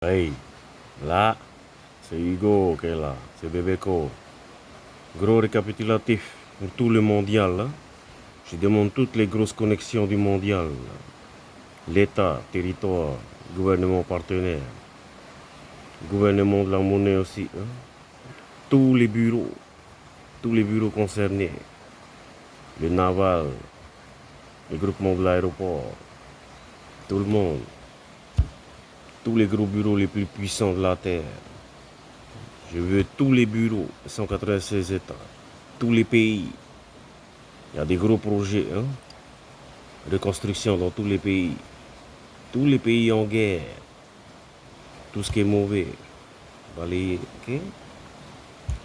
Hey, là, c'est Hugo qui est là, c'est Bébéco. Gros récapitulatif pour tout le mondial. Là. Je demande toutes les grosses connexions du mondial. L'État, territoire, gouvernement partenaire, gouvernement de la monnaie aussi. Hein. Tous les bureaux concernés. Le naval, le groupement de l'aéroport, tout le monde. Tous les gros bureaux les plus puissants de la Terre. Je veux tous les bureaux, 196 États, tous les pays. Il y a des gros projets hein, de construction dans tous les pays. Tous les pays en guerre. Tout ce qui est mauvais. Balayer, ok?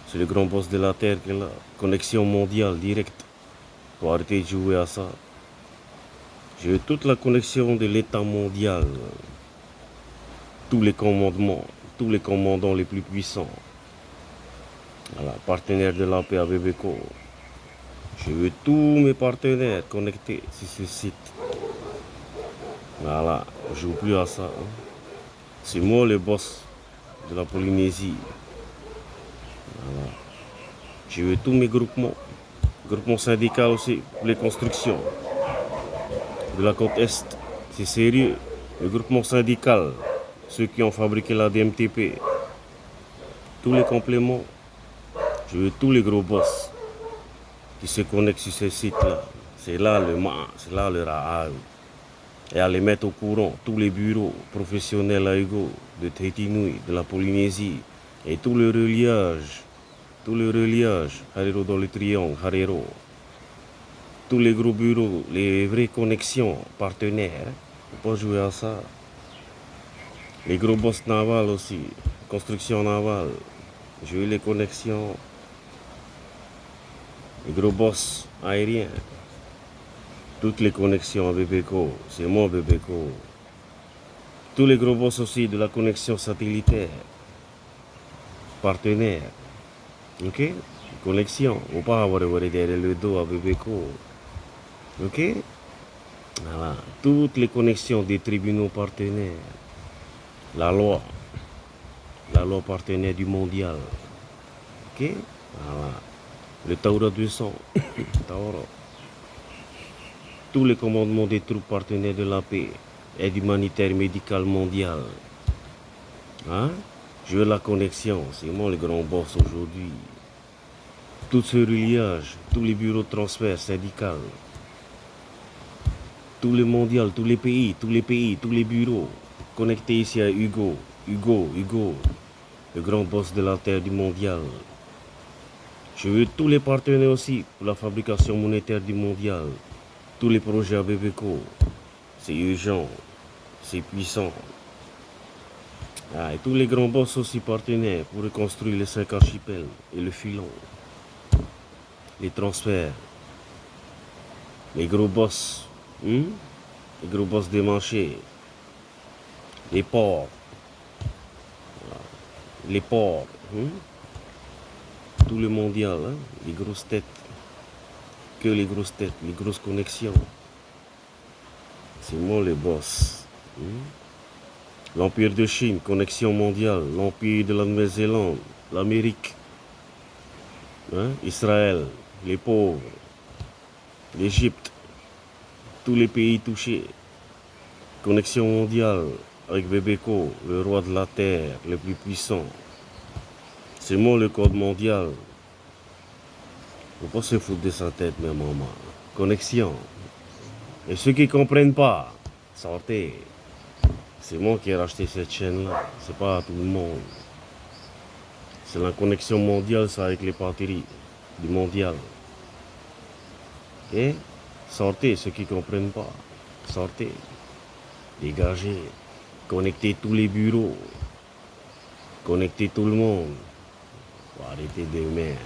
C'est le grand boss de la Terre qui est là. Connexion mondiale directe. Faut arrêter de jouer à ça. Je veux toute la connexion de l'État mondial. Tous les commandements. Tous les commandants les plus puissants. Voilà, partenaire de la paix à Bébéco. Je veux tous mes partenaires connectés sur ce site. Voilà, je joue plus à ça. Hein. C'est moi le boss de la Polynésie. Voilà. Je veux tous mes groupements. Groupement syndical aussi, pour les constructions. De la côte Est. C'est sérieux. Le groupement syndical. Ceux qui ont fabriqué la DMTP. Tous les compléments. Je veux tous les gros boss qui se connectent sur ce site-là. C'est là le ma, c'est là le ra'a. Et à les mettre au courant, tous les bureaux professionnels à Hugo, de Tahiti Nui, de la Polynésie, et tout le reliage, Harero dans le triangle, Harero, tous les gros bureaux, les vraies connexions partenaires, faut pas jouer à ça. Les gros boss navals aussi, construction navale, je veux les connexions, les gros boss aériens, toutes les connexions à Bébéco, c'est moi Bébéco. Tous les gros boss aussi de la connexion satellitaire, partenaire, ok? Connexion, faut pas avoir derrière le dos à Bébéco, ok? Voilà, toutes les connexions des tribunaux partenaires, la loi partenaire du mondial, ok? Voilà, le Taura 200, Taura. Tous les commandements des troupes partenaires de la paix, aide humanitaire médicale mondiale. Hein? Je veux la connexion, c'est moi le grand boss aujourd'hui. Tout ce reliage, tous les bureaux de transfert syndical, tous les mondiales, tous les pays, tous les bureaux, connectés ici à Hugo, le grand boss de la terre du mondial. Je veux tous les partenaires aussi pour la fabrication monétaire du mondial. Tous les projets à Bébéco. C'est urgent, c'est puissant. Ah, et tous les grands boss aussi partenaires pour reconstruire les 5 archipels et le filon. Les transferts. Les gros boss. Les gros boss des marchés. Les ports. Les ports. Tout le mondial. Hein? Les grosses têtes. Que les grosses têtes. Les grosses connexions. C'est moi le boss. L'Empire de Chine, connexion mondiale. L'Empire de la Nouvelle-Zélande. L'Amérique. Hein? Israël. Les pauvres. L'Égypte. Tous les pays touchés. Connexion mondiale avec Bébéco, le roi de la terre, le plus puissant. C'est moi le code mondial. Faut pas se foutre de sa tête, mais maman. Connexion. Et ceux qui ne comprennent pas, sortez. C'est moi qui ai racheté cette chaîne-là. C'est pas à tout le monde. C'est la connexion mondiale, ça, avec les partenaires du mondial. Et sortez, ceux qui ne comprennent pas. Sortez. Dégagez. Connectez tous les bureaux. Connectez tout le monde. Faut arrêter de merde.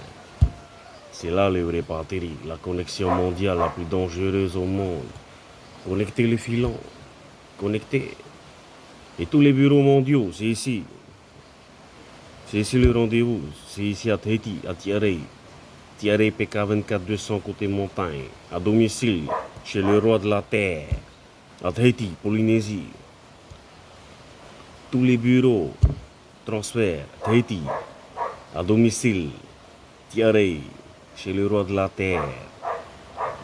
C'est là le vrai partenaire. La connexion mondiale la plus dangereuse au monde. Connectez les filons. Connectez. Et tous les bureaux mondiaux, c'est ici. C'est ici le rendez-vous. C'est ici à Tahiti, à Tiaré. Tiaré PK24 200 côté montagne. À domicile, chez le roi de la terre. À Tahiti, Polynésie. tous les bureaux, transfert, Tahiti, à domicile, Tiare, chez le roi de la terre,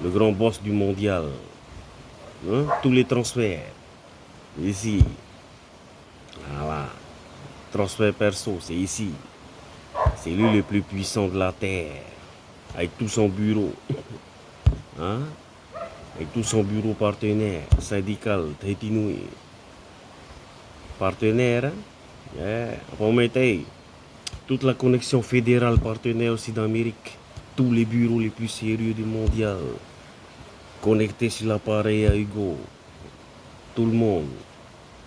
le grand boss du mondial. Hein? Tous les transferts, ici. Voilà. Transfert perso, c'est ici. C'est lui le plus puissant de la terre. Avec tout son bureau. Hein? Avec tout son bureau partenaire, syndical, Tahiti Nui. Partenaire, hein? Yeah. On mettait toute la connexion fédérale partenaire aussi d'Amérique. Tous les bureaux les plus sérieux du mondial. Connectés sur l'appareil à Hugo. Tout le monde.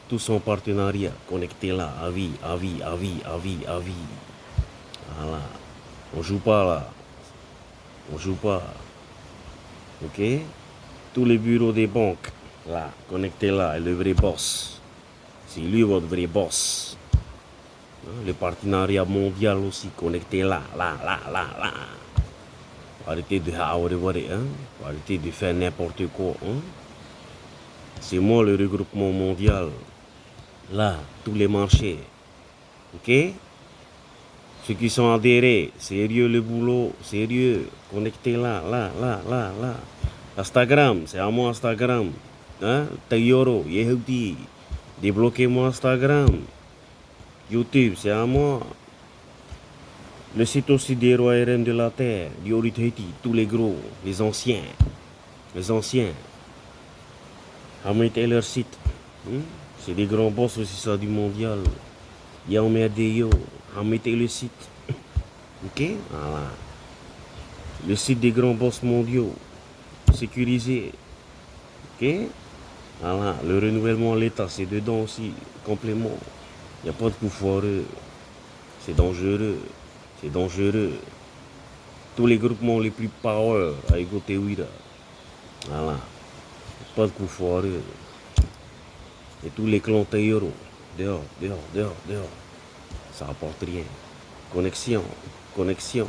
Tout son partenariat. Connecté là, à vie, à vie, à vie, à vie, à vie. Voilà. On joue pas là. On joue pas. Ok? Tous les bureaux des banques, là, connectés là, et le vrai boss. C'est lui votre vrai boss. Le partenariat mondial aussi, connecté là, là, là, là, là. Arrêtez de hein? Arrêtez de faire n'importe quoi. Hein? C'est moi le regroupement mondial. Là, tous les marchés. Ok? Ceux qui sont adhérés, sérieux le boulot, sérieux. Connectez là, là, là, là, là. Instagram, c'est à moi Instagram. Hein? Tayoro, Yehudi. Débloquez-moi Instagram. YouTube, c'est à moi. Le site aussi des rois et reines de la terre, du Tahiti, tous les gros, les anciens. Les anciens. Mettez leur site. C'est des grands boss aussi ça du mondial. Yaomerdeyo. Mettez le site. Ok? Voilà. Le site des grands boss mondiaux. Sécurisé. Ok? Voilà. Le renouvellement de l'État, c'est dedans aussi. Complément. Il n'y a pas de coup foireux. C'est dangereux. C'est dangereux. Tous les groupements les plus power à Ego Tewira. Voilà. Pas de coup foireux. Et tous les clans Tayoro. Dehors, dehors, dehors, dehors. Ça apporte rien. Connexion. Connexion.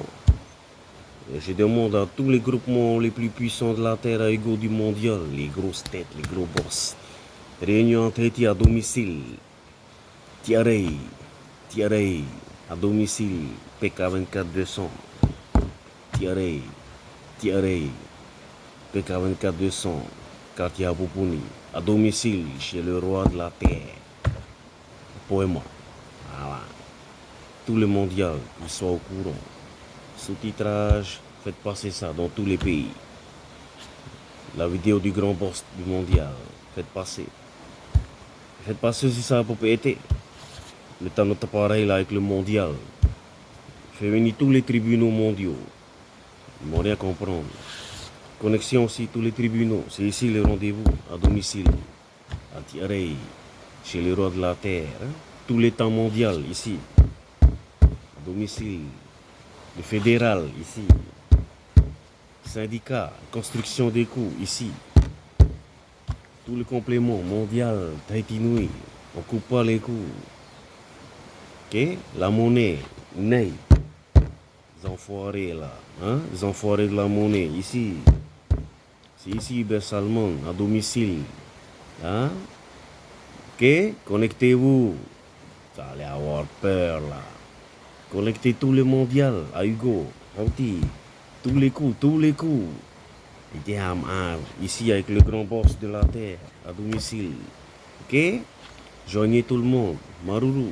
Et je demande à tous les groupements les plus puissants de la Terre à Ego du mondial. Les grosses têtes, les gros boss. Réunion en Tahiti à domicile. Tiare. Tiare. À domicile. PK24-200. Tiare. Tiare. PK24-200. Quartier à Pupuni. À domicile chez le roi de la terre. Poema. Voilà. Tout le mondial, qu'il soit au courant. Sous-titrage, faites passer ça dans tous les pays. La vidéo du grand boss du mondial, faites passer. Faites passer aussi ça pour péter. Le temps de notre appareil là avec le mondial. Fait venir tous les tribunaux mondiaux. Ils vont rien comprendre. Connexion aussi, tous les tribunaux. C'est ici le rendez-vous, à domicile. À Tiare, chez le roi de la terre. Hein? Tous les temps mondial, ici. À domicile. Le fédéral, ici. Syndicat, construction des coûts, ici. Tout le complément mondial, Tahiti Nui. On coupe pas les coûts. Ok? La monnaie, Ney. Les enfoirés là. Hein? Les enfoirés de la monnaie, ici. C'est ici, Ben Salman, à domicile. Hein? Ok? Connectez-vous. Ça allait avoir peur là. Connectez tout le mondial à Hugo. Tous les coups, tous les coups. Et ici avec le grand boss de la terre, à domicile. Ok? Joignez tout le monde. Maruru.